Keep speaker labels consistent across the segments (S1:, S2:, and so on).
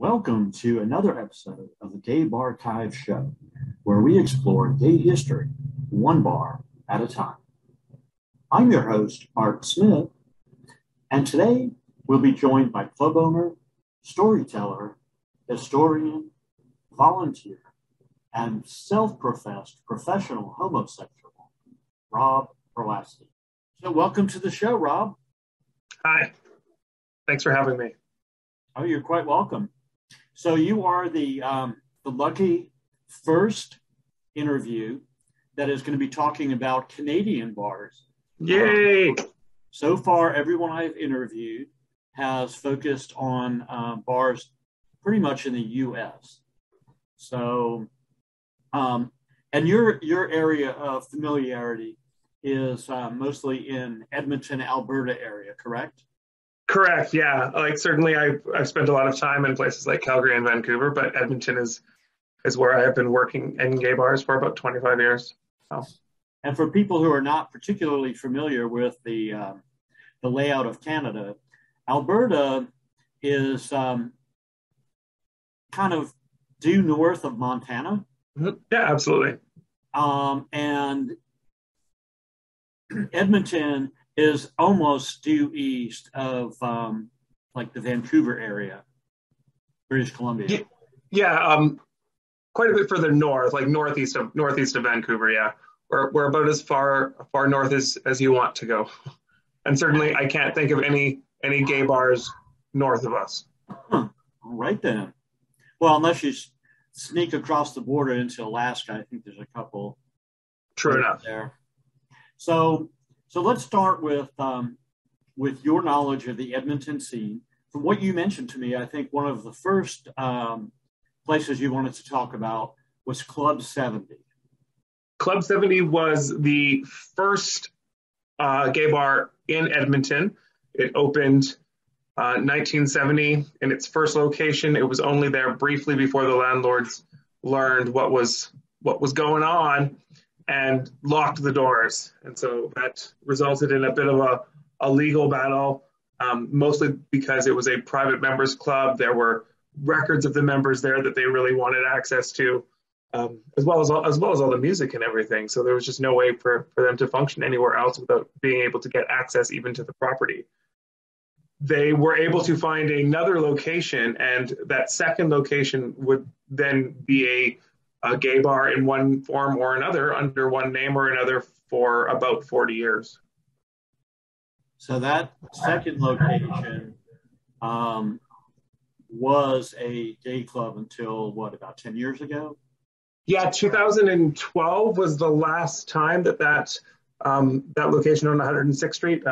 S1: Welcome to another episode of the GayBarchives show, where we explore gay history one bar at a time. I'm your host, Art Smith, and today we'll be joined by club owner, storyteller, historian, volunteer, and self-professed professional homosexual, Rob Browatzke. So welcome to the show, Rob.
S2: Hi. Thanks for having me.
S1: Oh, you're quite welcome. So you are the lucky first interview that is going to be talking about Canadian bars.
S2: Yay!
S1: So far, everyone I've interviewed has focused on bars pretty much in the U.S. So, and your area of familiarity is mostly in Edmonton, Alberta area, correct?
S2: Correct. Yeah. Certainly I've spent a lot of time in places like Calgary and Vancouver, but Edmonton is where I have been working in gay bars for about 25 years. So.
S1: And for people who are not particularly familiar with the layout of Canada, Alberta is kind of due north of Montana.
S2: Mm-hmm. Yeah, absolutely.
S1: And Edmonton is almost due east of like the Vancouver area, British Columbia.
S2: Yeah, quite a bit further north, like northeast of Vancouver. Yeah, we're about as far north as you want to go, and certainly I can't think of any gay bars north of us.
S1: All right then. Well, unless you sneak across the border into Alaska, I think there's a couple.
S2: True enough.
S1: There. So let's start with your knowledge of the Edmonton scene. From what you mentioned to me, I think one of the first places you wanted to talk about was Club 70.
S2: Club 70 was the first gay bar in Edmonton. It opened 1970 in its first location. It was only there briefly before the landlords learned what was going on and locked the doors. And so that resulted in a bit of a legal battle, mostly because it was a private members club. There were records of the members there that they really wanted access to, as well as all the music and everything. So there was just no way for them to function anywhere else without being able to get access even to the property. They were able to find another location, and that second location would then be a gay bar in one form or another, under one name or another, for about 40 years.
S1: So that second location was a gay club until what, about 10 years ago?
S2: Yeah, 2012 was the last time that location on 106th Street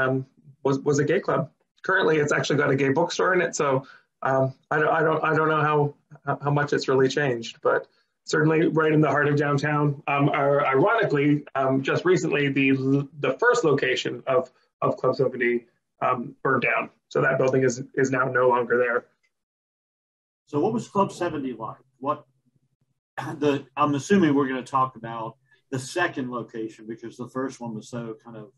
S2: was a gay club. Currently, it's actually got a gay bookstore in it, so I don't know how much it's really changed, but certainly right in the heart of downtown. Ironically, just recently, the first location of Club 70 burned down. So that building is now no longer there.
S1: So what was Club 70 like? I'm assuming we're going to talk about the second location because the first one was so kind of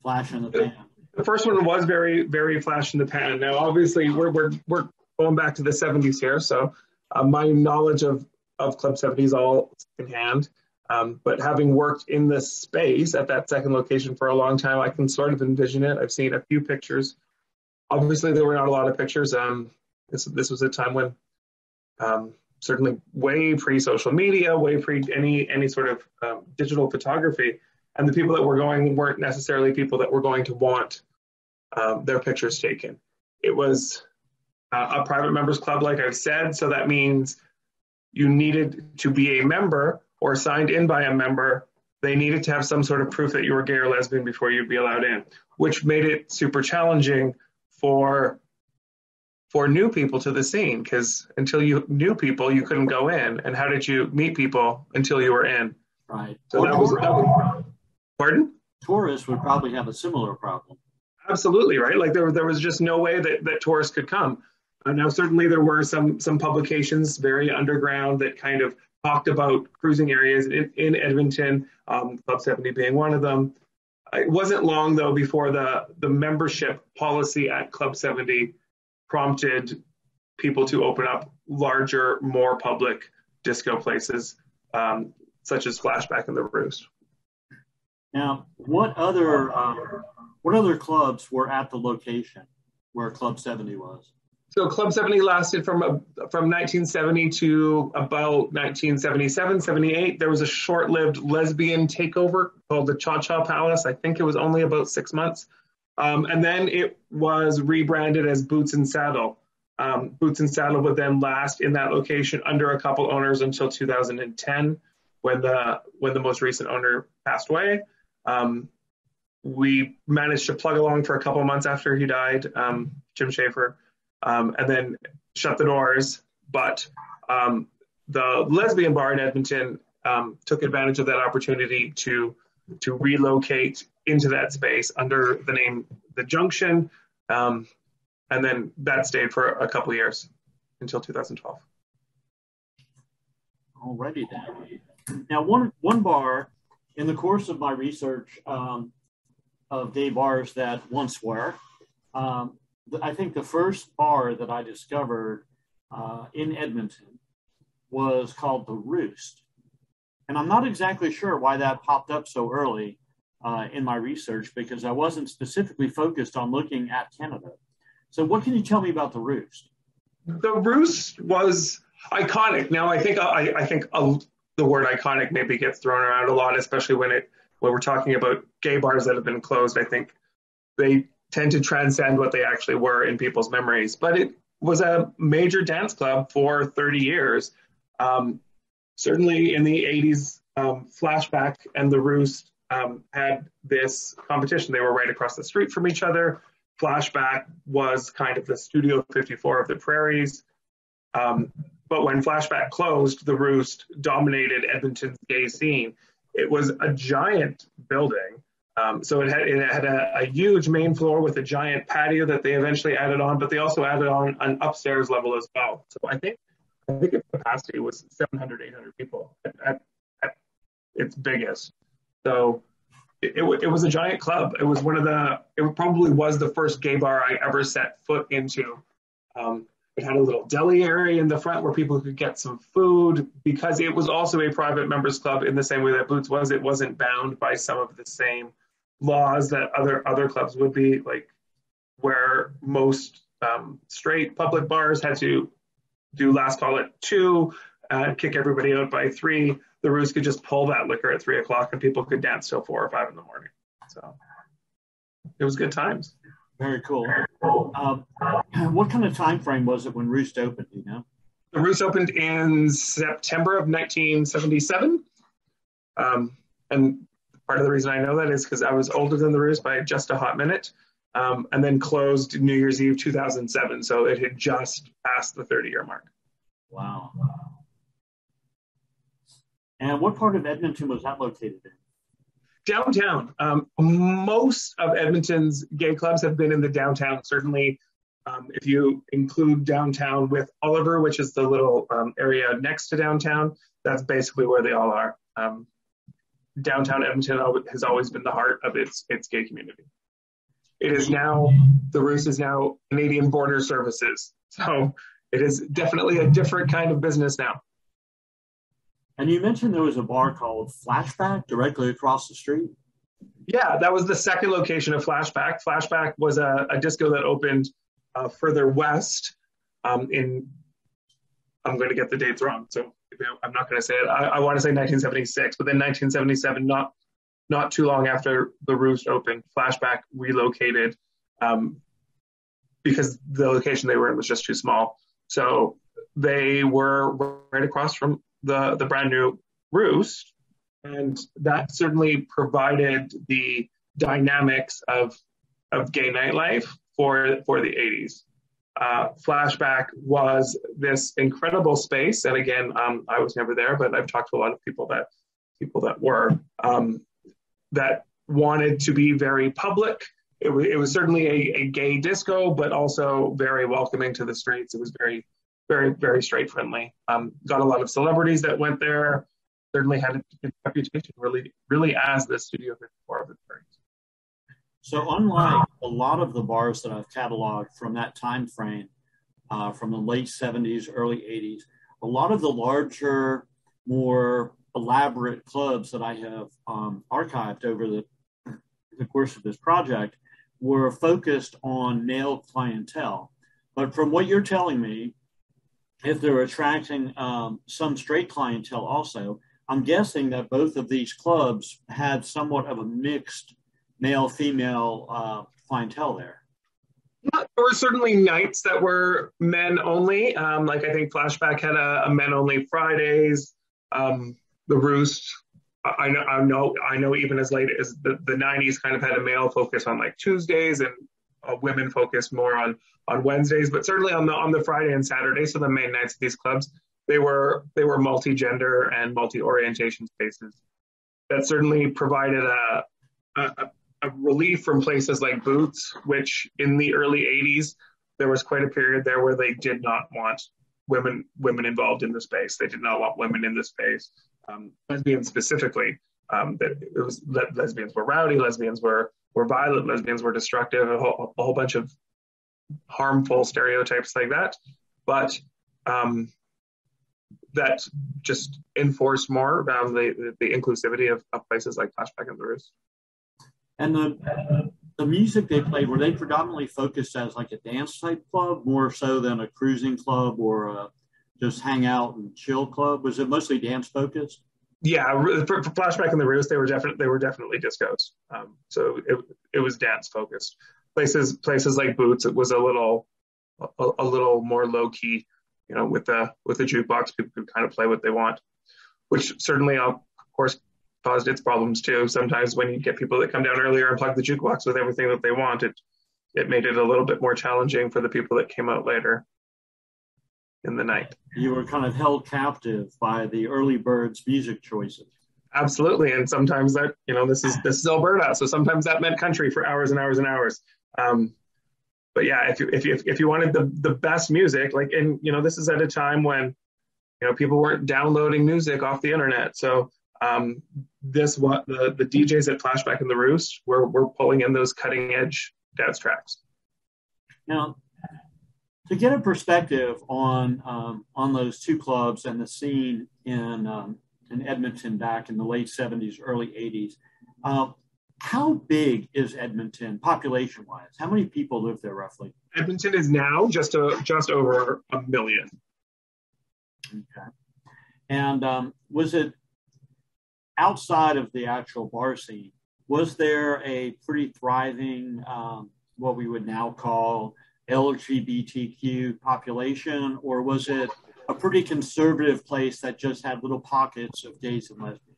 S1: flash in the pan.
S2: The first one was very, very flash in the pan. Now, obviously, we're going back to the 70s here, so my knowledge of Club 70 is all secondhand. But having worked in this space at that second location for a long time, I can sort of envision it. I've seen a few pictures. Obviously, there were not a lot of pictures. This was a time when certainly way pre-social media, way pre any sort of digital photography. And the people that were going weren't necessarily people that were going to want their pictures taken. It was a private members club, like I've said, so that means you needed to be a member or signed in by a member. They needed to have some sort of proof that you were gay or lesbian before you'd be allowed in, which made it super challenging for new people to the scene, because until you knew people, you couldn't go in. And how did you meet people until you were in?
S1: Right.
S2: So that was pardon?
S1: Tourists would probably have a similar problem.
S2: Absolutely, right? Like there was just no way that tourists could come. Now, certainly there were some publications, very underground, that kind of talked about cruising areas in Edmonton, Club 70 being one of them. It wasn't long, though, before the membership policy at Club 70 prompted people to open up larger, more public disco places, such as FLASHBACK and the Roost.
S1: Now, what other clubs were at the location where Club 70 was?
S2: So Club 70 lasted from 1970 to about 1977, 78. There was a short-lived lesbian takeover called the Cha Cha Palace. I think it was only about 6 months. And then it was rebranded as Boots and Saddle. Boots and Saddle would then last in that location under a couple owners until 2010, when the most recent owner passed away. We managed to plug along for a couple months after he died, Jim Schaefer, and then shut the doors. But the lesbian bar in Edmonton took advantage of that opportunity to relocate into that space under the name the Junction, and then that stayed for a couple of years until 2012.
S1: Alrighty then. Now, one bar in the course of my research of gay bars that once were, I think the first bar that I discovered in Edmonton was called the Roost. And I'm not exactly sure why that popped up so early in my research, because I wasn't specifically focused on looking at Canada. So what can you tell me about the Roost?
S2: The Roost was iconic. Now, I think the word iconic maybe gets thrown around a lot, especially when we're talking about gay bars that have been closed. I think they tend to transcend what they actually were in people's memories. But it was a major dance club for 30 years. Certainly in the 80s, FLASHBACK and the Roost had this competition. They were right across the street from each other. FLASHBACK was kind of the Studio 54 of the prairies. But when FLASHBACK closed, the Roost dominated Edmonton's gay scene. It was a giant building. So it had a huge main floor with a giant patio that they eventually added on, but they also added on an upstairs level as well. So I think its capacity was 700, 800 people at its biggest. So it was a giant club. It was it probably was the first gay bar I ever set foot into. It had a little deli area in the front where people could get some food, because it was also a private members club in the same way that Boots was. It wasn't bound by some of the same laws that other clubs would be, like where most straight public bars had to do last call at 2, kick everybody out by 3. The Roost could just pull that liquor at 3 o'clock and people could dance till 4 or 5 in the morning. So it was good times.
S1: Very cool. What kind of time frame was it when Roost opened, do you know?
S2: The Roost opened in September of 1977. And part of the reason I know that is because I was older than the Roost by just a hot minute, and then closed New Year's Eve 2007. So it had just passed the 30-year mark.
S1: Wow. And what part of Edmonton was that located in?
S2: Downtown. Most of Edmonton's gay clubs have been in the downtown. Certainly, if you include downtown with Oliver, which is the little area next to downtown, that's basically where they all are. Downtown Edmonton has always been the heart of its gay community. It is now, the Roost is now Canadian Border Services. So it is definitely a different kind of business now.
S1: And you mentioned there was a bar called FLASHBACK directly across the street.
S2: Yeah, that was the second location of FLASHBACK. FLASHBACK was a disco that opened further west I'm going to get the dates wrong, so I'm not going to say it. I want to say 1976, but then 1977, not too long after the Roost opened, FLASHBACK relocated because the location they were in was just too small. So they were right across from the brand new Roost, and that certainly provided the dynamics of gay nightlife for the 80s. FLASHBACK was this incredible space, and again, I was never there, but I've talked to a lot of people that were that wanted to be very public. It was certainly a gay disco, but also very welcoming to the streets. It was very, very, very straight friendly. Got a lot of celebrities that went there. Certainly had a reputation really as the Studio 54 of the 30s.
S1: So unlike a lot of the bars that I've cataloged from that time frame, from the late 70s, early 80s. A lot of the larger, more elaborate clubs that I have archived over the course of this project were focused on male clientele. But from what you're telling me, if they're attracting some straight clientele also, I'm guessing that both of these clubs had somewhat of a mixed male-female clientele there.
S2: Yeah, there were certainly nights that were men only. Like I think FLASHBACK had a men only Fridays. The Roost, I know even as late as the 90s kind of had a male focus on like Tuesdays and a women focus more on Wednesdays, but certainly on the Friday and Saturday, so the main nights of these clubs, they were multi-gender and multi-orientation spaces. That certainly provided a relief from places like Boots, which in the early 80s, there was quite a period there where they did not want women involved in the space. They did not want women in the space. Lesbians specifically, that it was lesbians were rowdy, lesbians were violent, lesbians were destructive, a whole bunch of harmful stereotypes like that. But that just enforced more the inclusivity of places like FLASHBACK and the Roost.
S1: And the music they played, were they predominantly focused as like a dance type club, more so than a cruising club or a just hang out and chill club? Was it mostly dance focused?
S2: Yeah, for FLASHBACK and the Roost, they were definitely discos. So it was dance focused. Places like Boots, it was a little more low key. You know, with the jukebox, people could kind of play what they want, which certainly, of course, caused its problems too. Sometimes when you get people that come down earlier and plug the jukebox with everything that they want, it made it a little bit more challenging for the people that came out later in the night.
S1: You were kind of held captive by the early birds' music choices.
S2: Absolutely, and sometimes that, you know, this is Alberta, so sometimes that meant country for hours and hours and hours. But yeah, if you wanted the best music, like, and you know, this is at a time when, you know, people weren't downloading music off the internet, so the DJs at FLASHBACK and the Roost were pulling in those cutting edge dance tracks.
S1: Now, to get a perspective on those two clubs and the scene in Edmonton back in the late 70s, early 80s, how big is Edmonton population-wise? How many people live there roughly?
S2: Edmonton is now just over 1 million.
S1: Okay. And was it outside of the actual bar scene? Was there a pretty thriving, what we would now call LGBTQ population, or was it a pretty conservative place that just had little pockets of gays and lesbians?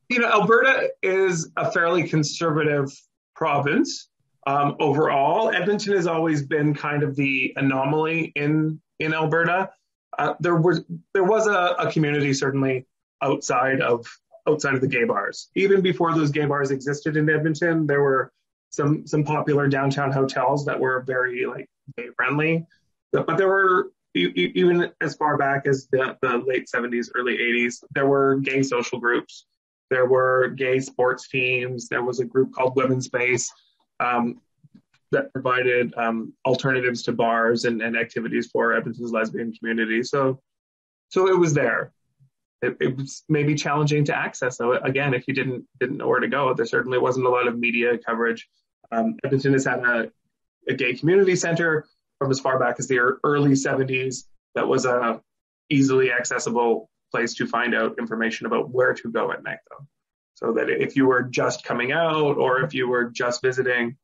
S2: You know, Alberta is a fairly conservative province. Overall, Edmonton has always been kind of the anomaly in Alberta. There was a community certainly outside of the gay bars. Even before those gay bars existed in Edmonton, there were some popular downtown hotels that were very like gay friendly. But there were, even as far back as the late 70s, early 80s, there were gay social groups. There were gay sports teams. There was a group called Women's Space that provided alternatives to bars and activities for Edmonton's lesbian community. So it was there. It was maybe challenging to access, though. Again, if you didn't know where to go, there certainly wasn't a lot of media coverage. Edmonton has had a gay community center from as far back as the early 70s. That was a easily accessible place to find out information about where to go at night, though. So that if you were just coming out or if you were just visiting,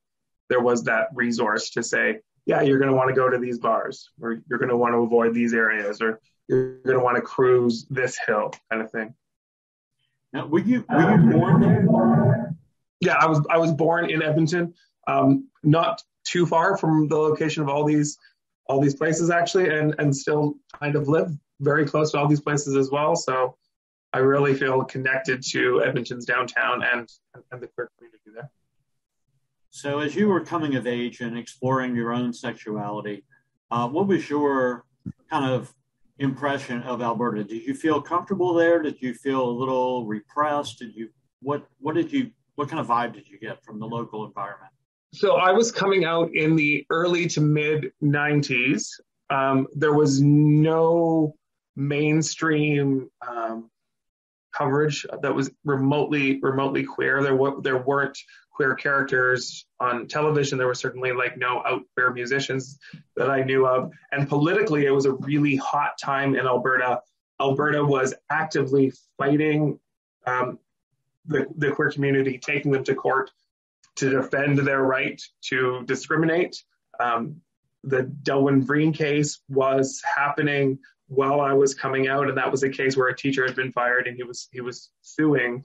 S2: there was that resource to say, yeah, you're going to want to go to these bars, or you're going to want to avoid these areas, or you're going to want to cruise this hill, kind of thing.
S1: Now, were you born there?
S2: Yeah, I was born in Edmonton, not too far from the location of all these places actually, and still kind of live very close to all these places as well. So I really feel connected to Edmonton's downtown and the queer community there.
S1: So as you were coming of age and exploring your own sexuality, what was your kind of impression of Alberta? Did you feel comfortable there? Did you feel a little repressed? What kind of vibe did you get from the local environment?
S2: So I was coming out in the early to mid 90s. There was no mainstream coverage that was remotely queer. There weren't queer characters on television. There were certainly like no out queer musicians that I knew of. And politically, it was a really hot time in Alberta. Alberta was actively fighting the queer community, taking them to court to defend their right to discriminate. The Delwyn Breen case was happening while I was coming out, and that was a case where a teacher had been fired, and he was suing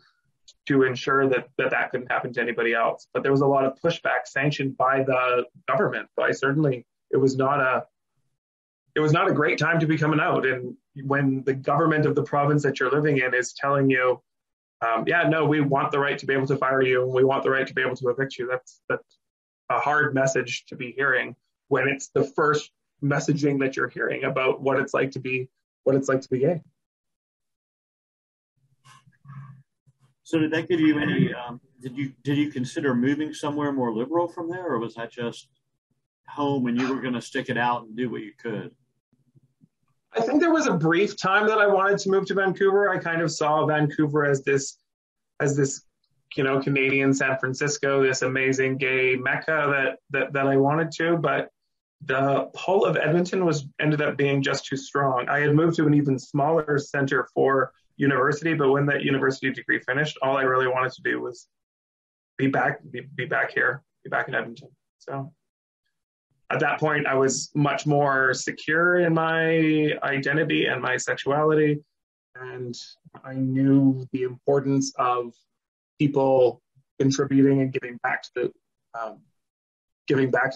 S2: to ensure that couldn't happen to anybody else. But there was a lot of pushback sanctioned by the government. So it was not a great time to be coming out. And when the government of the province that you're living in is telling you, we want the right to be able to fire you, and we want the right to be able to evict you, that's a hard message to be hearing when it's the first messaging that you're hearing about what it's like to be gay.
S1: So did that give you any, did you consider moving somewhere more liberal from there, or was that just home and you were going to stick it out and do what you could?
S2: I think there was a brief time that I wanted to move to Vancouver. I kind of saw Vancouver as this, Canadian San Francisco, this amazing gay mecca that I wanted to, but the pull of Edmonton ended up being just too strong. I had moved to an even smaller center for university, but when that university degree finished, all I really wanted to do was be back here, be back in Edmonton. So at that point, I was much more secure in my identity and my sexuality, and I knew the importance of people contributing and giving back to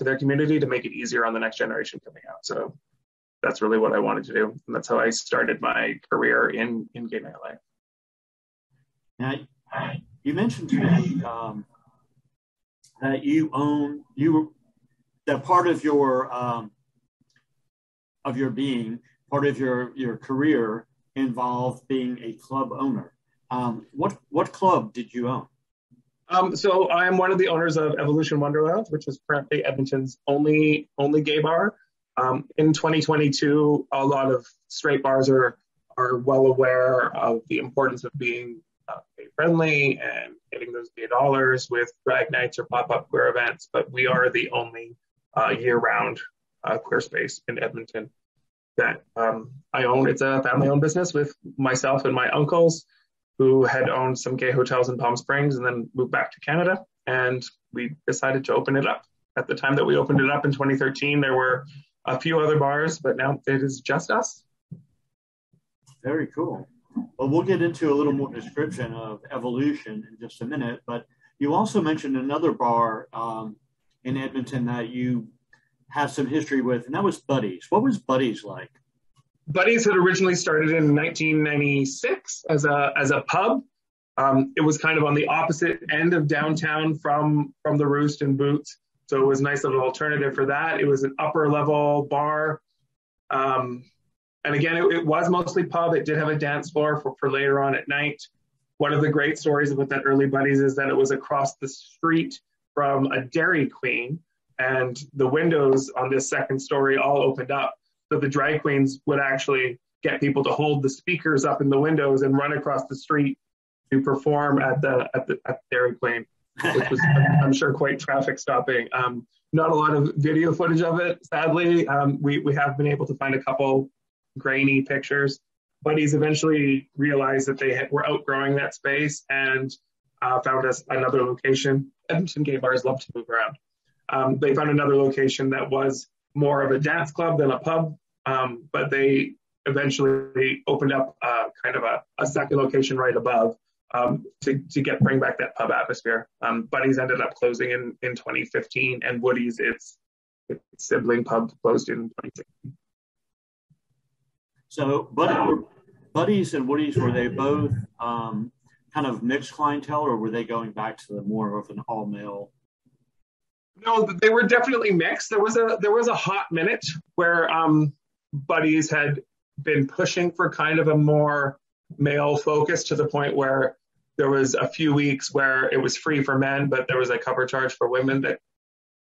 S2: their community to make it easier on the next generation coming out. So that's really what I wanted to do, and that's how I started my career in gay nightlife.
S1: Now, you mentioned to me that part of your career involved being a club owner. What club did you own?
S2: So I am one of the owners of Evolution WonderLounge, which is currently Edmonton's only gay bar. In 2022, a lot of straight bars are well aware of the importance of being gay friendly and getting those gay dollars with drag nights or pop-up queer events, but we are the only year-round queer space in Edmonton that I own. It's a family-owned business with myself and my uncles, who had owned some gay hotels in Palm Springs and then moved back to Canada, and we decided to open it up. At the time that we opened it up in 2013, there were a few other bars, but now it is just us.
S1: Very cool. Well, we'll get into a little more description of Evolution in just a minute, but you also mentioned another bar in Edmonton that you have some history with, and that was Buddy's. What was Buddy's like?
S2: Buddy's had originally started in 1996 as a pub. It was kind of on the opposite end of downtown from the Roost and Boots, so it was a nice little alternative for that. It was an upper level bar, and again, it was mostly pub. It did have a dance floor for later on at night. One of the great stories about that early Buddy's is that it was across the street from a Dairy Queen, and the windows on this second story all opened up. So the drag queens would actually get people to hold the speakers up in the windows and run across the street to perform at the Dairy Queen, which was, I'm sure, quite traffic stopping. Not a lot of video footage of it, sadly. We have been able to find a couple grainy pictures. Buddy's eventually realized that they were outgrowing that space and found us another location. Edmonton gay bars love to move around. They found another location that was more of a dance club than a pub, but they eventually opened up kind of a second location right above to bring back that pub atmosphere. Buddy's ended up closing in 2015, and Woody's, its sibling pub, closed in 2016.
S1: So Buddy's and Woody's, were they both kind of mixed clientele, or were they going back to the more of an all-male?
S2: No, they were definitely mixed. There was a hot minute where Buddy's had been pushing for kind of a more male focus, to the point where there was a few weeks where it was free for men, but there was a cover charge for women that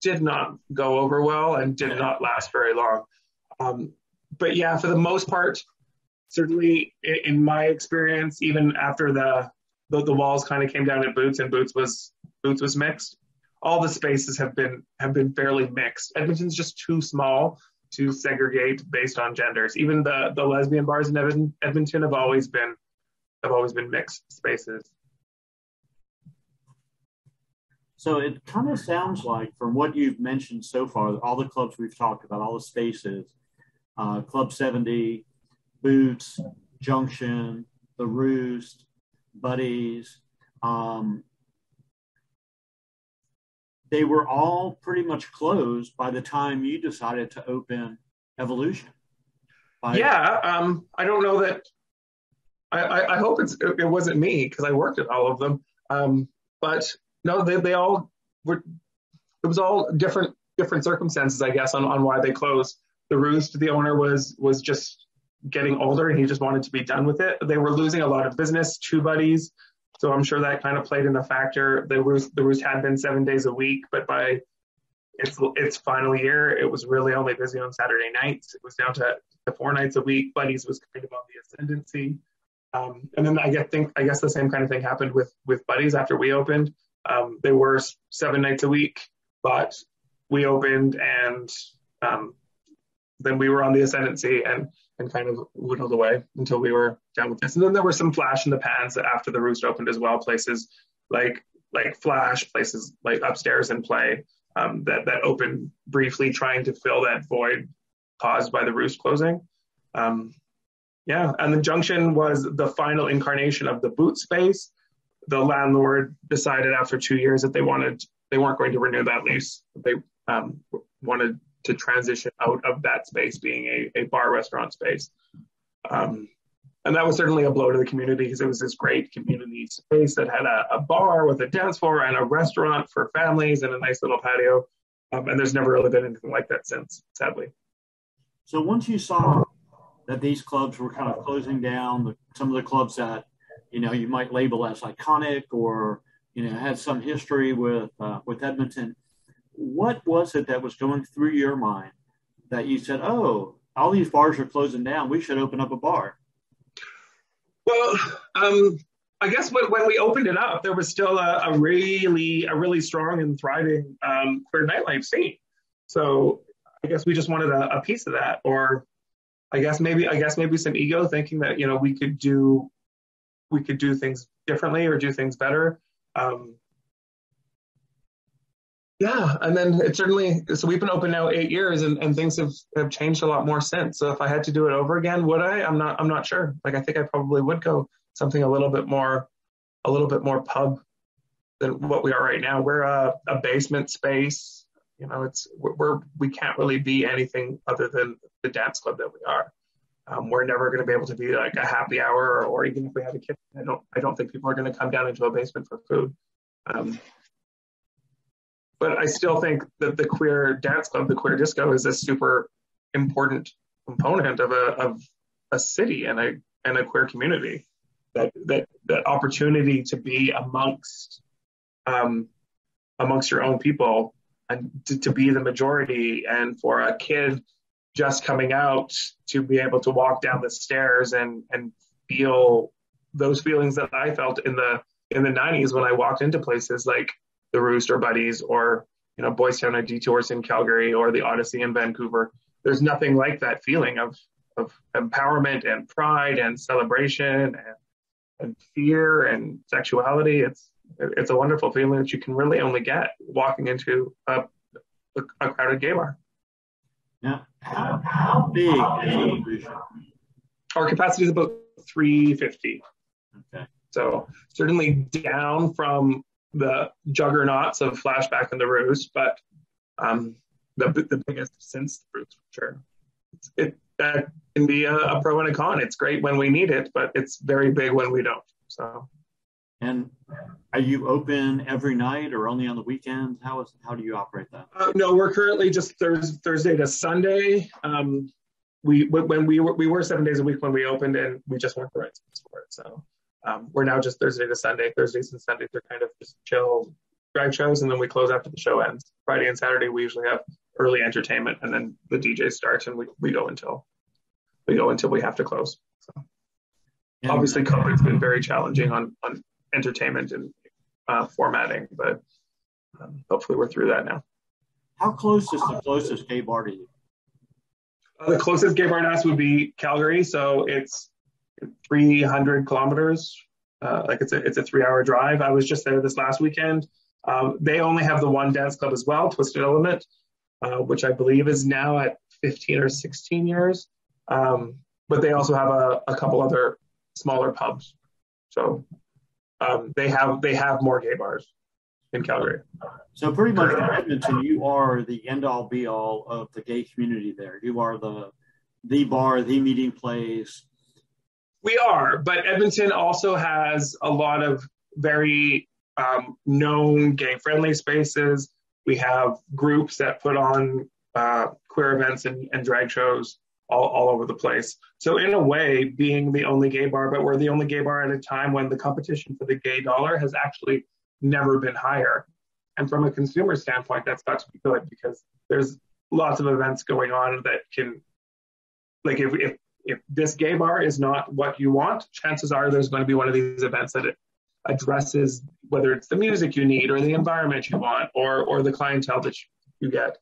S2: did not go over well and did not last very long. But yeah, for the most part, certainly in my experience, even after the walls kind of came down at Boots and Boots was mixed, all the spaces have been fairly mixed. Edmonton's just too small to segregate based on genders. Even the lesbian bars in Edmonton have always been mixed spaces.
S1: So it kind of sounds like, from what you've mentioned so far, all the clubs we've talked about, all the spaces, Club 70, Boots, Junction, the Roost, Buddies, they were all pretty much closed by the time you decided to open Evolution.
S2: I don't know that. I hope it wasn't me, because I worked at all of them. But no, they all were. It was all different circumstances, I guess, on why they closed. The Roost, the owner was just getting older, and he just wanted to be done with it. They were losing a lot of business to Buddies, so I'm sure that kind of played in a factor. The Roost had been 7 days a week, but by its final year, it was really only busy on Saturday nights. It was down to 4 nights a week. Buddies was kind of on the ascendancy. And then I guess the same kind of thing happened with Buddies after we opened. They were 7 nights a week, but we opened, and then we were on the ascendancy and kind of whittled away until we were done with this. And then there were some flash in the pans after the Roost opened as well, places like Flash, places like Upstairs and Play, that opened briefly, trying to fill that void caused by the Roost closing. And the Junction was the final incarnation of the boot space. The landlord decided after 2 years that they weren't going to renew that lease. They wanted to transition out of that space being a bar restaurant space. And that was certainly a blow to the community, because it was this great community space that had a bar with a dance floor and a restaurant for families and a nice little patio. And there's never really been anything like that since, sadly.
S1: So once you saw that these clubs were kind of closing down, some of the clubs that, you might label as iconic or, had some history with Edmonton, what was it that was going through your mind that you said, oh, all these bars are closing down, we should open up a bar?
S2: Well, I guess when we opened it up, there was still a really strong and thriving queer nightlife scene. So I guess we just wanted a piece of that, or I guess maybe some ego, thinking that we could do things differently or do things better. And then it certainly, so we've been open now 8 years, and things have changed a lot more since. So if I had to do it over again, would I? I'm not sure. I think I probably would go something a little bit more pub than what we are right now. We're a basement space. We can't really be anything other than the dance club that we are. We're never going to be able to be like a happy hour, or even if we had a kitchen, I don't think people are going to come down into a basement for food. But I still think that the queer dance club, the queer disco, is a super important component of a city and a queer community. That opportunity to be amongst your own people, and to be the majority, and for a kid just coming out to be able to walk down the stairs and feel those feelings that I felt in the 90s when I walked into places like the Roost or Buddies, or Boys Town at Detours in Calgary, or the Odyssey in Vancouver. There's nothing like that feeling of empowerment and pride and celebration and fear and sexuality. It's a wonderful feeling that you can really only get walking into a crowded gay bar.
S1: Now, how big is Evolution?
S2: Our capacity is about 350.
S1: Okay.
S2: So certainly down from the juggernauts of FLASHBACK and the Roost, but the biggest since the Roost, for sure. That can be a pro and a con. It's great when we need it, but it's very big when we don't. So. And
S1: are you open every night or only on the weekends? How do you operate that?
S2: No, we're currently just Thursday to Sunday. We were 7 days a week when we opened, and we just weren't the right space for it. So we're now just Thursday to Sunday. Thursdays and Sundays are kind of just chill drag shows, and then we close after the show ends. Friday and Saturday we usually have early entertainment, and then the DJ starts, and we go until we have to close. So obviously COVID's been very challenging on entertainment and formatting, but hopefully we're through that now.
S1: How close is the closest gay bar to you?
S2: The closest gay bar to us would be Calgary, so it's 300 kilometers. It's a 3-hour drive. I was just there this last weekend. They only have the one dance club as well, Twisted Element, which I believe is now at 15 or 16 years. But they also have a couple other smaller pubs. So they have more gay bars in Calgary.
S1: So pretty much in Edmonton, you are the end-all be-all of the gay community there. You are the bar, the meeting place.
S2: We are, but Edmonton also has a lot of very known gay-friendly spaces. We have groups that put on queer events and drag shows all over the place. So in a way, being the only gay bar, but we're the only gay bar at a time when the competition for the gay dollar has actually never been higher. And from a consumer standpoint, that's got to be good, because there's lots of events going on that can, like, if this gay bar is not what you want, chances are there's going to be one of these events that it addresses, whether it's the music you need or the environment you want or the clientele that you get.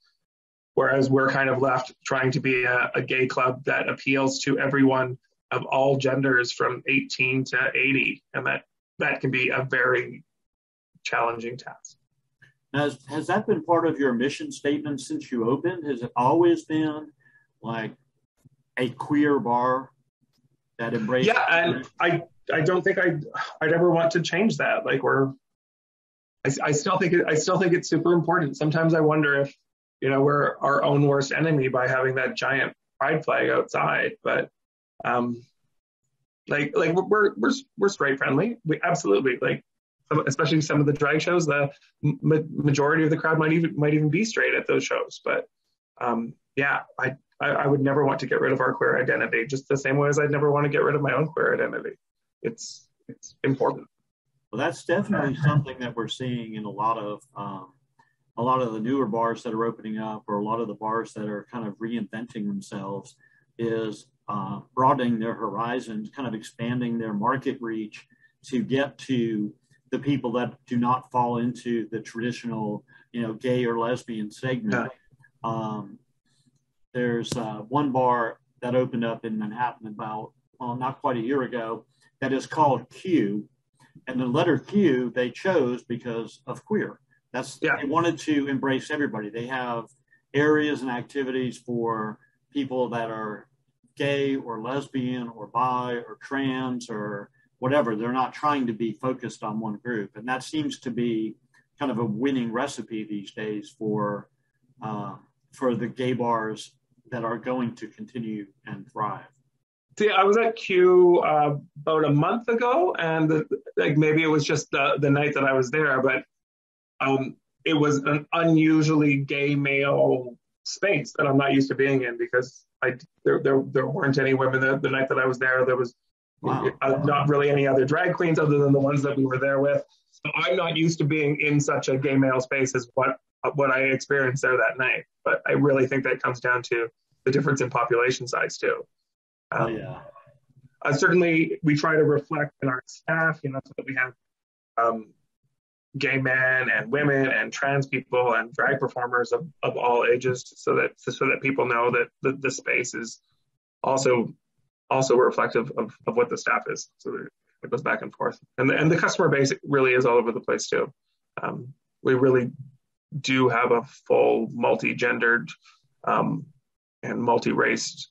S2: Whereas we're kind of left trying to be a gay club that appeals to everyone of all genders from 18 to 80. And that can be a very challenging task.
S1: Has that been part of your mission statement since you opened? Has it always been like a queer bar that embraces?
S2: Yeah, and I don't think I'd ever want to change that. Like I still think it's super important. Sometimes I wonder if, we're our own worst enemy by having that giant pride flag outside. But we're straight friendly. We absolutely, like, especially some of the drag shows, the majority of the crowd might even be straight at those shows. But I would never want to get rid of our queer identity, just the same way as I'd never want to get rid of my own queer identity. It's important.
S1: Well, that's definitely something that we're seeing in a lot of the newer bars that are opening up, or a lot of the bars that are kind of reinventing themselves, is broadening their horizons, kind of expanding their market reach to get to the people that do not fall into the traditional, gay or lesbian segment. Yeah. There's one bar that opened up in Manhattan about, not quite a year ago, that is called Q. And the letter Q they chose because of queer. They wanted to embrace everybody. They have areas and activities for people that are gay or lesbian or bi or trans or whatever. They're not trying to be focused on one group. And that seems to be kind of a winning recipe these days for the gay bars that are going to continue and thrive.
S2: See, I was at Q about a month ago, and maybe it was just the night that I was there, but it was an unusually gay male space that I'm not used to being in, because there weren't any women the night that I was there. There was not really any other drag queens other than the ones that we were there with. So I'm not used to being in such a gay male space as what I experienced there that night. But I really think that comes down to the difference in population size too. Certainly, we try to reflect in our staff, so that we have gay men and women and trans people and drag performers of all ages, so that people know that the space is also reflective of what the staff is. So it goes back and forth, and the customer base really is all over the place too. We really do have a full multi-gendered and multi-raced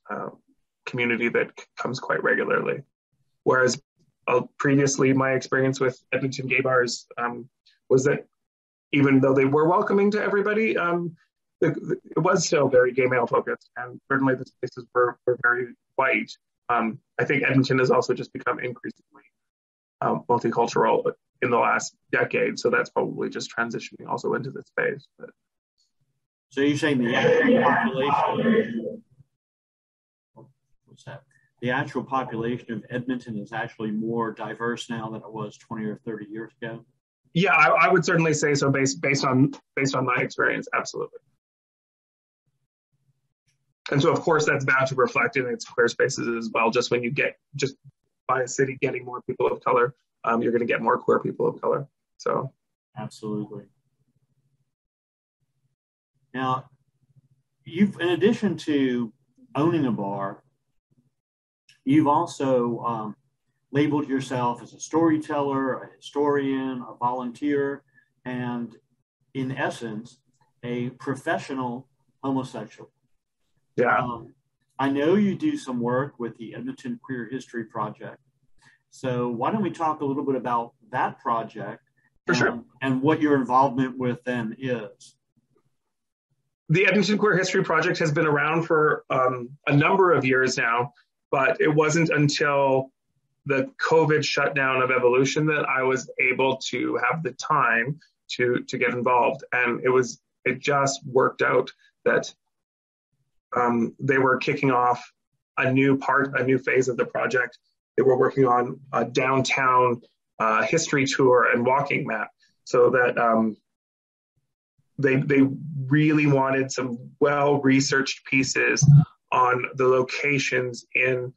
S2: community that comes quite regularly. Whereas previously, my experience with Edmonton gay bars was that even though they were welcoming to everybody, it was still very gay male focused, and certainly the spaces were very white. I think Edmonton has also just become increasingly multicultural in the last decade, so that's probably just transitioning also into the space. But.
S1: So you're saying the actual population? What's that? The actual population of Edmonton is actually more diverse now than it was 20 or 30 years ago?
S2: Yeah, I would certainly say so based on my experience, absolutely. And so, of course, that's bound to reflect in its queer spaces as well. Just when you get, just by a city getting more people of color, you're going to get more queer people of color. So,
S1: absolutely. Now, you've, in addition to owning a bar, you've also labeled yourself as a storyteller, a historian, a volunteer, and in essence, a professional homosexual.
S2: yeah.
S1: I know you do some work with the Edmonton Queer History Project. So why don't we talk a little bit about that project
S2: For sure.
S1: And what your involvement with them is?
S2: The Edmonton Queer History Project has been around for a number of years now, but it wasn't until the COVID shutdown of Evolution that I was able to have the time to get involved. And it just worked out that they were kicking off a new phase of the project. They were working on a downtown history tour and walking map, so that they really wanted some well-researched pieces on the locations in,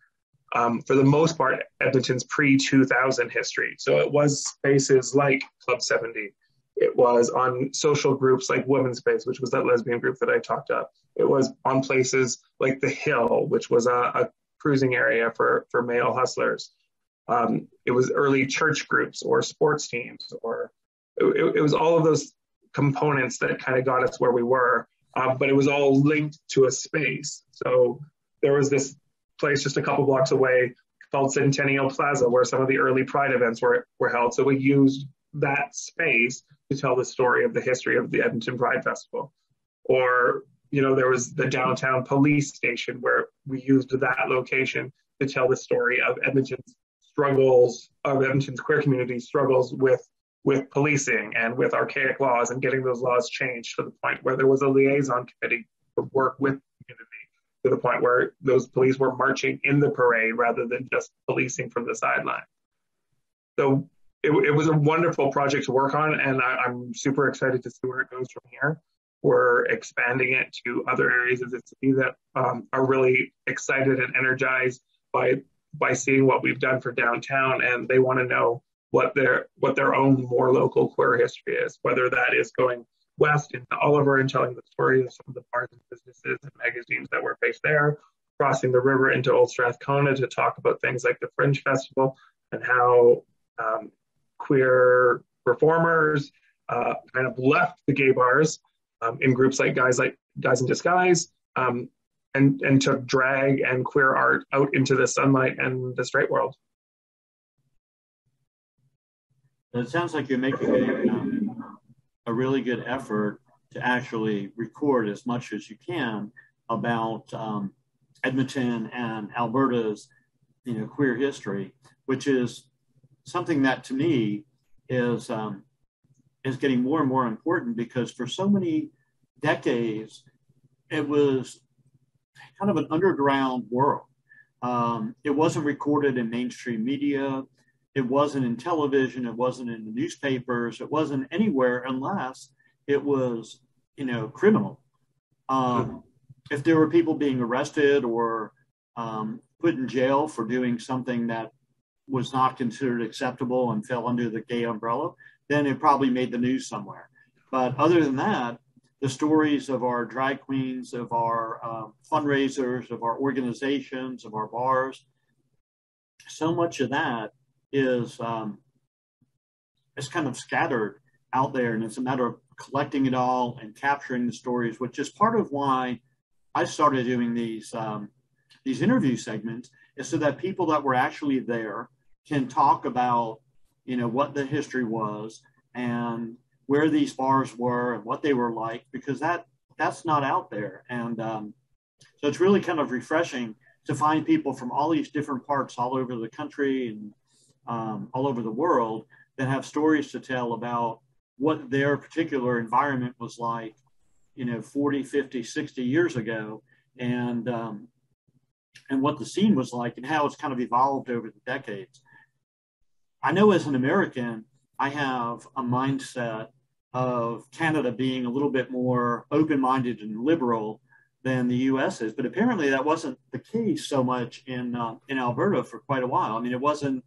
S2: for the most part, Edmonton's pre-2000 history. So it was spaces like Club 70. It was on social groups like Women's Space, which was that lesbian group that I talked up. It was on places like The Hill, which was a cruising area for male hustlers. It was early church groups or sports teams, or it was all of those components that kind of got us where we were, but it was all linked to a space. So there was this place just a couple blocks away called Centennial Plaza, where some of the early Pride events were held. So we used that space to tell the story of the history of the Edmonton Pride Festival. Or, there was the downtown police station, where we used that location to tell the story of Edmonton's queer community struggles with policing and with archaic laws, and getting those laws changed to the point where there was a liaison committee to work with the community, to the point where those police were marching in the parade rather than just policing from the sideline. So it was a wonderful project to work on, and I'm super excited to see where it goes from here. We're expanding it to other areas of the city that are really excited and energized by seeing what we've done for downtown, and they want to know what their own more local queer history is, whether that is going west into Oliver and telling the story of some of the bars and businesses and magazines that were based there, crossing the river into Old Strathcona to talk about things like the Fringe Festival and how queer performers kind of left the gay bars in groups like Guys in Disguise, and took drag and queer art out into the sunlight and the straight world.
S1: It sounds like you're making a really good effort to actually record as much as you can about Edmonton and Alberta's, queer history, which is something that to me is getting more and more important, because for so many decades it was kind of an underground world. It wasn't recorded in mainstream media. It wasn't in television. It wasn't in the newspapers. It wasn't anywhere unless it was, criminal. If there were people being arrested or put in jail for doing something that was not considered acceptable and fell under the gay umbrella, then it probably made the news somewhere. But other than that, the stories of our drag queens, of our fundraisers, of our organizations, of our bars, so much of that is kind of scattered out there, and it's a matter of collecting it all and capturing the stories, which is part of why I started doing these interview segments, is so that people that were actually there can talk about, what the history was and where these bars were and what they were like, because that's not out there. And so it's really kind of refreshing to find people from all these different parts all over the country and all over the world that have stories to tell about what their particular environment was like, 40, 50, 60 years ago, and what the scene was like and how it's kind of evolved over the decades. I know as an American, I have a mindset of Canada being a little bit more open-minded and liberal than the U.S. is, but apparently that wasn't the case so much in Alberta for quite a while. I mean, it wasn't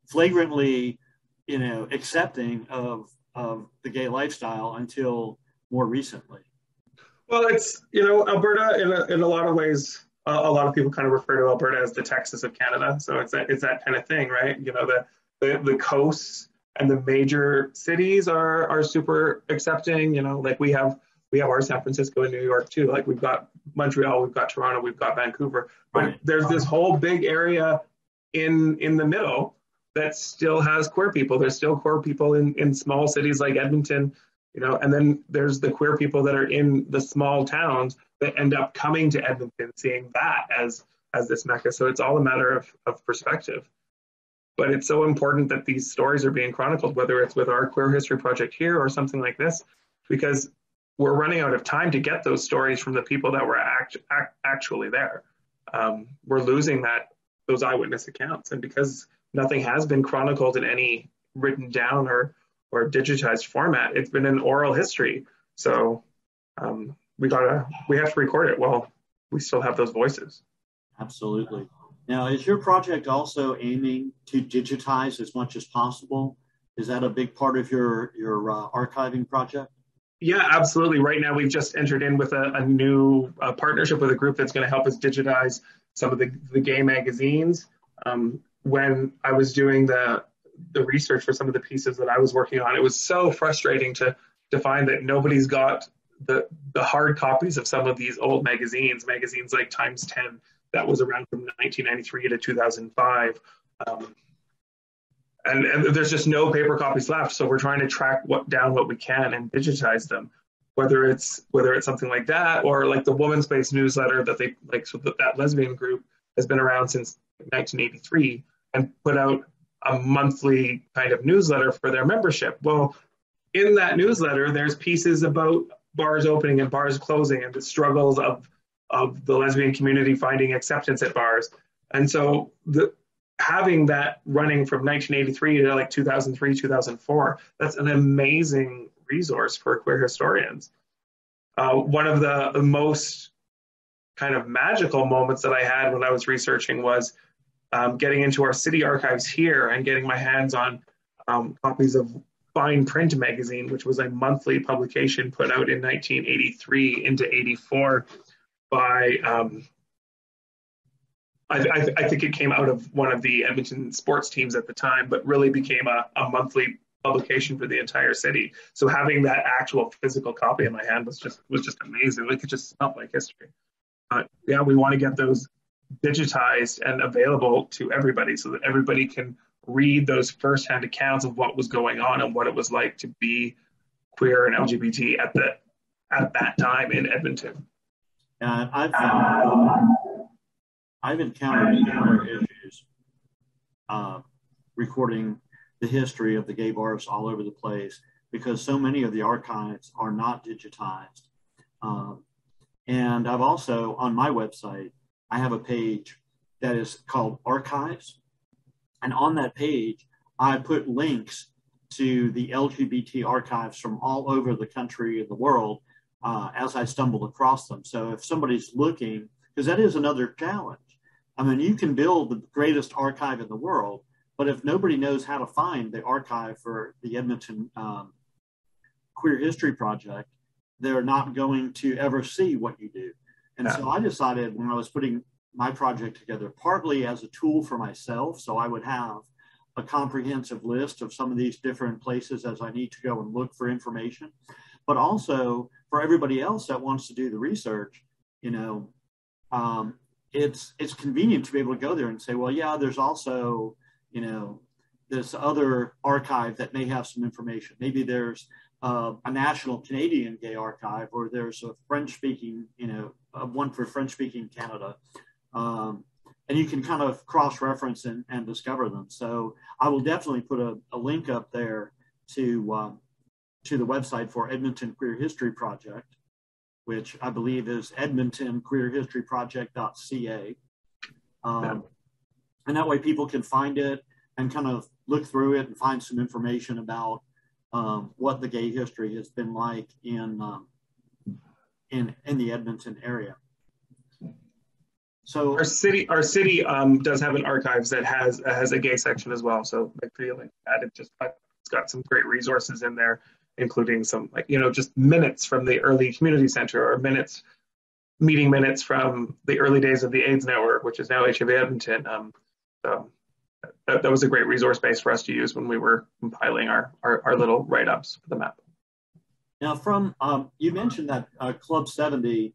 S1: flagrantly, accepting of the gay lifestyle until more recently.
S2: Well, it's, Alberta in a lot of ways, a lot of people kind of refer to Alberta as the Texas of Canada. So it's that kind of thing, right? The coasts and the major cities are super accepting. Like we have our San Francisco and New York too. Like we've got Montreal, we've got Toronto, we've got Vancouver. But there's this whole big area in the middle that still has queer people. There's still queer people in small cities like Edmonton, and then there's the queer people that are in the small towns that end up coming to Edmonton, seeing that as this mecca. So it's all a matter of perspective. But it's so important that these stories are being chronicled, whether it's with our Queer History Project here or something like this, because we're running out of time to get those stories from the people that were actually there. We're losing those eyewitness accounts, and because nothing has been chronicled in any written down or digitized format, it's been an oral history. So we have to record it while we still have those voices.
S1: Absolutely. Now, is your project also aiming to digitize as much as possible? Is that a big part of your archiving project?
S2: Yeah, absolutely. Right now, we've just entered in with a new partnership with a group that's going to help us digitize some of the gay magazines. When I was doing the research for some of the pieces that I was working on, it was so frustrating to find that nobody's got the hard copies of some of these old magazines like Times 10, that was around from 1993 to 2005. And there's just no paper copies left. So we're trying to track down what we can and digitize them, whether it's something like that, or like the Woman's Space newsletter that they like. So that lesbian group has been around since 1983 and put out a monthly kind of newsletter for their membership. Well, in that newsletter, there's pieces about bars opening and bars closing and the struggles of the lesbian community finding acceptance at bars. And so having that running from 1983 to like 2003, 2004, that's an amazing resource for queer historians. One of the most kind of magical moments that I had when I was researching was getting into our city archives here and getting my hands on copies of Fine Print magazine, which was a monthly publication put out in 1983 into 84 by, I think it came out of one of the Edmonton sports teams at the time, but really became a monthly publication for the entire city. So having that actual physical copy in my hand was just amazing. Like, it just smelled like history. Yeah, we want to get those digitized and available to everybody so that everybody can read those firsthand accounts of what was going on and what it was like to be queer and LGBT at that time in Edmonton.
S1: I've encountered similar issues recording the history of the gay bars all over the place because so many of the archives are not digitized. And I've also, on my website, I have a page that is called Archives. And on that page, I put links to the LGBT archives from all over the country and the world as I stumble across them. So if somebody's looking, because that is another challenge. I mean, you can build the greatest archive in the world, but if nobody knows how to find the archive for the Edmonton Queer History Project, they're not going to ever see what you do. And so I decided when I was putting my project together, partly as a tool for myself, so I would have a comprehensive list of some of these different places as I need to go and look for information, but also for everybody else that wants to do the research, it's convenient to be able to go there and say, well, yeah, there's also, this other archive that may have some information. Maybe there's a national Canadian gay archive, or there's a French-speaking, one for French-speaking Canada. And you can kind of cross-reference and discover them. So I will definitely put a link up there to the website for Edmonton Queer History Project, which I believe is edmontonqueerhistoryproject.ca. And that way people can find it and kind of look through it and find some information about what the gay history has been like in the Edmonton area. So
S2: our city does have an archives that has a gay section as well. So I feel like that it's got some great resources in there, including some just minutes from the early community center or meeting minutes from the early days of the AIDS network, which is now HIV Edmonton. So that was a great resource base for us to use when we were compiling our little write-ups for the map.
S1: Now, from you mentioned that Club 70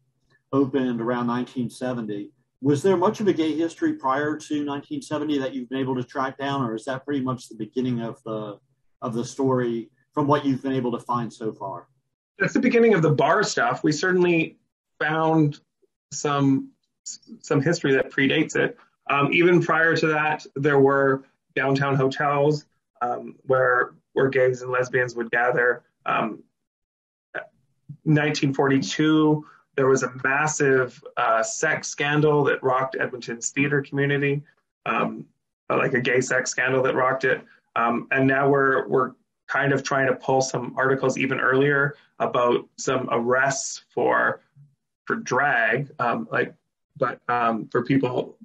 S1: opened around 1970. Was there much of a gay history prior to 1970 that you've been able to track down, or is that pretty much the beginning of the story from what you've been able to find so far?
S2: That's the beginning of the bar stuff. We certainly found some history that predates it. Even prior to that, there were downtown hotels where gays and lesbians would gather. 1942, there was a massive sex scandal that rocked Edmonton's theater community, like a gay sex scandal that rocked it. And now we're kind of trying to pull some articles even earlier about some arrests for drag, for people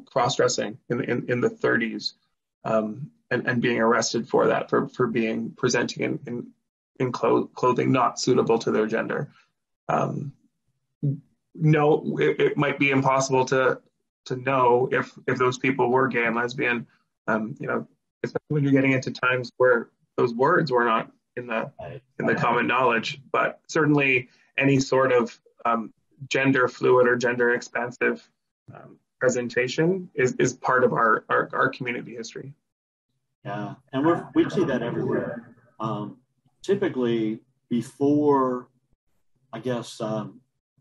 S2: cross-dressing in the 30s, and being arrested for that, for being presenting in clothing not suitable to their gender. No, it might be impossible to know if those people were gay and lesbian, especially when you're getting into times where those words were not in the common knowledge. But certainly any sort of gender fluid or gender expansive presentation is part of our community history.
S1: Yeah, and we see that everywhere. Typically, before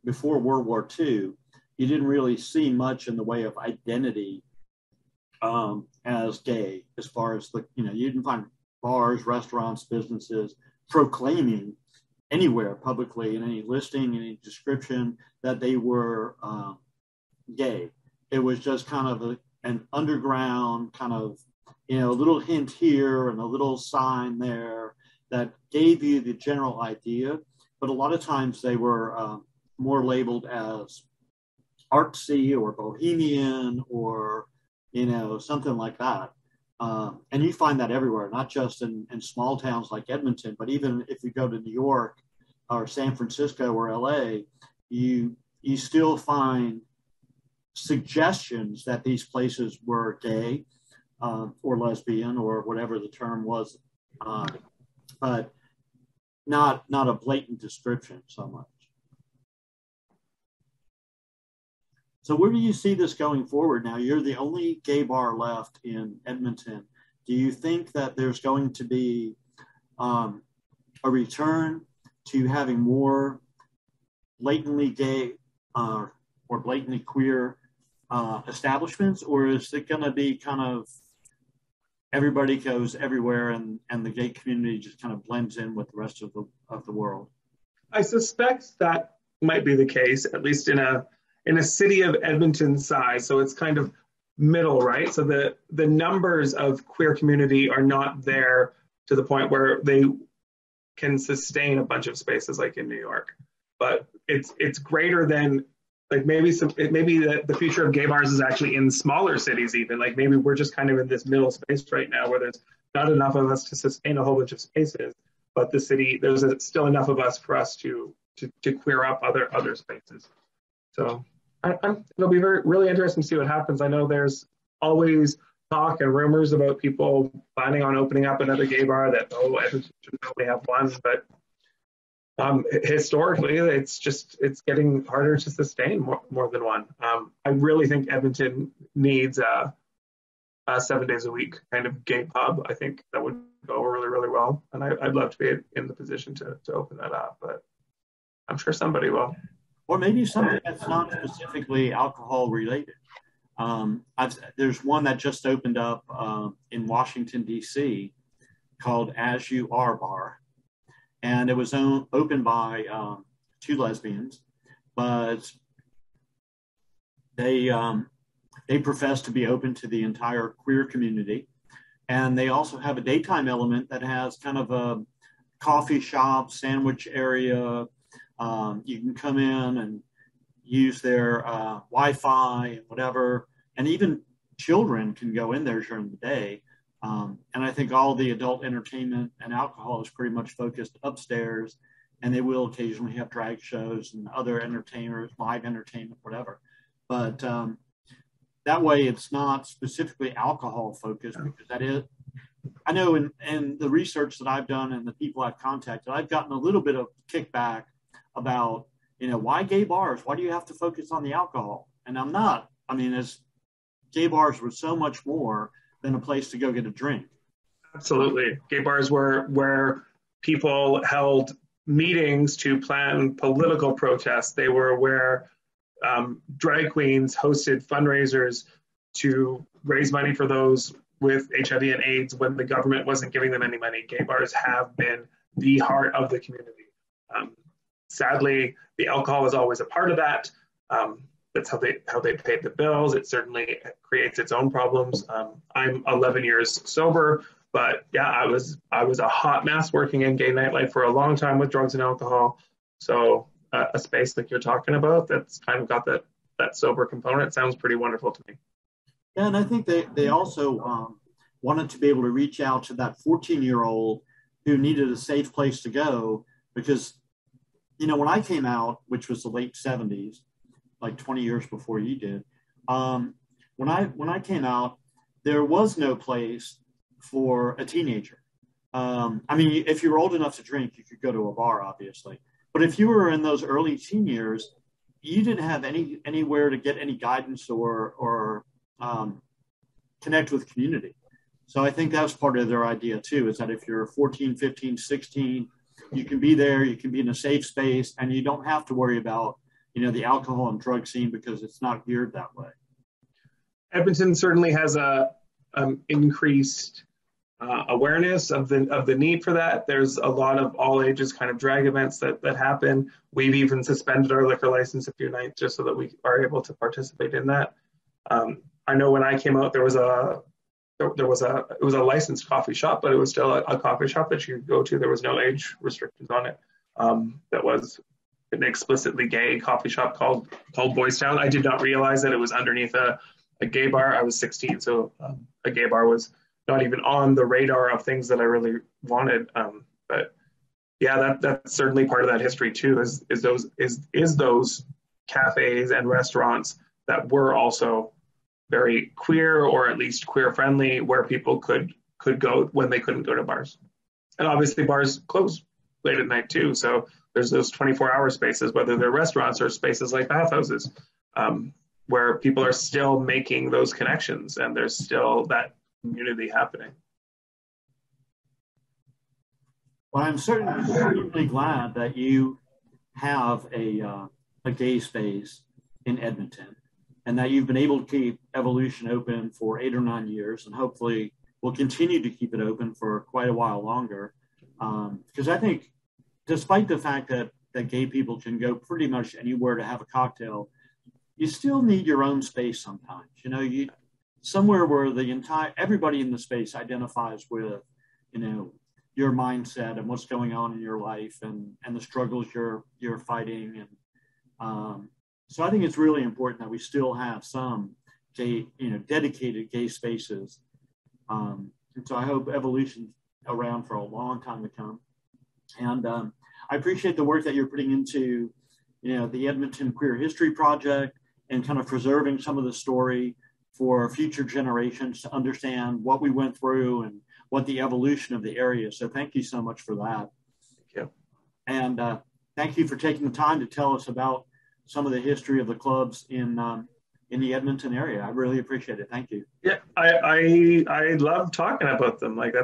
S1: World War II, you didn't really see much in the way of identity as gay, as far as you didn't find bars, restaurants, businesses proclaiming anywhere publicly in any listing, any description that they were gay. It was just kind of an underground kind of, a little hint here and a little sign there that gave you the general idea. But a lot of times they were more labeled as artsy or bohemian or, something like that. And you find that everywhere, not just in small towns like Edmonton, but even if you go to New York or San Francisco or LA, you still find suggestions that these places were gay or lesbian or whatever the term was, but not a blatant description so much. So where do you see this going forward now? You're the only gay bar left in Edmonton. Do you think that there's going to be a return to having more blatantly gay or blatantly queer establishments, or is it going to be kind of everybody goes everywhere and the gay community just kind of blends in with the rest of the world?
S2: I suspect that might be the case, at least in a city of Edmonton size. So it's kind of middle, right? So the numbers of queer community are not there to the point where they can sustain a bunch of spaces like in New York. But it's greater than, like, maybe the future of gay bars is actually in smaller cities even. Like maybe we're just kind of in this middle space right now where there's not enough of us to sustain a whole bunch of spaces, but the city, there's still enough of us for us to queer up other spaces. So it'll be really interesting to see what happens. I know there's always talk and rumors about people planning on opening up another gay bar that, Edmonton should only have one, but historically it's getting harder to sustain more than one. I really think Edmonton needs a 7 days a week kind of gay pub. I think that would go really, really well. And I'd love to be in the position to open that up, but I'm sure somebody will.
S1: Or maybe something that's not specifically alcohol related. There's one that just opened up in Washington, D.C. called As You Are Bar. And it was opened by two lesbians, but they profess to be open to the entire queer community. And they also have a daytime element that has kind of a coffee shop, sandwich area. You can come in and use their Wi-Fi and whatever. And even children can go in there during the day. And I think all the adult entertainment and alcohol is pretty much focused upstairs. And they will occasionally have drag shows and other entertainers, live entertainment, whatever. But that way it's not specifically alcohol focused, because that is, I know in the research that I've done and the people I've contacted, I've gotten a little bit of kickback about, why gay bars? Why do you have to focus on the alcohol? And I'm not. I mean, as gay bars were so much more than a place to go get a drink.
S2: Absolutely. Gay bars were where people held meetings to plan political protests. They were where drag queens hosted fundraisers to raise money for those with HIV and AIDS when the government wasn't giving them any money. Gay bars have been the heart of the community. Sadly, the alcohol is always a part of that. That's how they pay the bills. It certainly creates its own problems. I'm 11 years sober, but yeah, I was a hot mess working in gay nightlife for a long time with drugs and alcohol. So a space like you're talking about that's kind of got that sober component sounds pretty wonderful to me.
S1: Yeah, and I think they also wanted to be able to reach out to that 14-year-old who needed a safe place to go, because, when I came out, which was the late 70s, like 20 years before you did, when I came out, there was no place for a teenager. I mean, if you were old enough to drink, you could go to a bar, obviously. But if you were in those early teen years, you didn't have anywhere to get any guidance or connect with community. So I think that's part of their idea too, is that if you're 14, 15, 16, you can be there, you can be in a safe space, and you don't have to worry about, the alcohol and drug scene, because it's not geared that way.
S2: Edmonton certainly has a increased awareness of the need for that. There's a lot of all ages kind of drag events that happen. We've even suspended our liquor license a few nights just so that we are able to participate in that. I know when I came out, it was a licensed coffee shop, but it was still a coffee shop that you could go to. There was no age restrictions on it. That was an explicitly gay coffee shop called Boys Town. I did not realize that it was underneath a gay bar. I was 16, so a gay bar was not even on the radar of things that I really wanted. But yeah, that's certainly part of that history too. Is those cafes and restaurants that were also very queer, or at least queer friendly, where people could go when they couldn't go to bars. And obviously bars close late at night too. So there's those 24-hour spaces, whether they're restaurants or spaces like bathhouses, where people are still making those connections and there's still that community happening.
S1: Well, I'm certainly glad that you have a gay space in Edmonton, and that you've been able to keep Evolution open for 8 or 9 years, and hopefully we'll continue to keep it open for quite a while longer. Because I think, despite the fact that gay people can go pretty much anywhere to have a cocktail, you still need your own space sometimes. You somewhere where everybody in the space identifies with, your mindset and what's going on in your life and the struggles you're fighting. And so I think it's really important that we still have some gay, dedicated gay spaces. And so I hope Evolution's around for a long time to come. And I appreciate the work that you're putting into, the Edmonton Queer History Project, and kind of preserving some of the story for future generations to understand what we went through and what the evolution of the area. So thank you so much for that.
S2: Thank you.
S1: And thank you for taking the time to tell us about some of the history of the clubs in the Edmonton area. I really appreciate it. Thank you.
S2: Yeah, I love talking about them. Like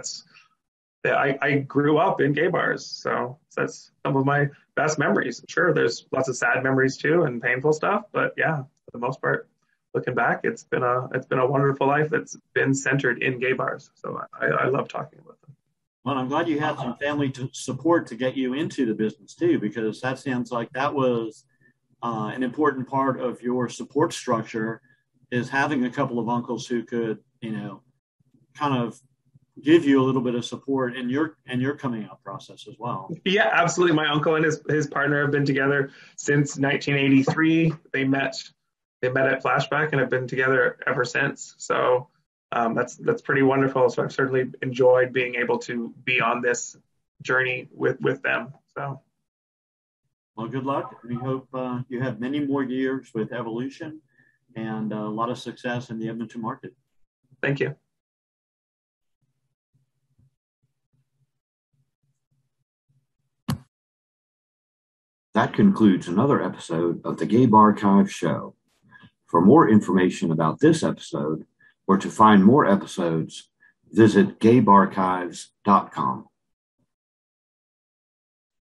S2: I grew up in gay bars, so that's some of my best memories. Sure, there's lots of sad memories too and painful stuff, but yeah, for the most part, looking back, it's been a wonderful life that's been centered in gay bars. So I love talking about them.
S1: Well, I'm glad you had some family support to get you into the business too, because that sounds like that was an important part of your support structure, is having a couple of uncles who could, kind of give you a little bit of support in your coming out process as well.
S2: Yeah, absolutely. My uncle and his partner have been together since 1983. They met at FLASHBACK and have been together ever since. So that's pretty wonderful. So I've certainly enjoyed being able to be on this journey with them. So,
S1: well, good luck. We hope you have many more years with Evolution and a lot of success in the Edmonton market.
S2: Thank you.
S1: That concludes another episode of the GayBarchives show. For more information about this episode or to find more episodes, visit GayBarchives.com.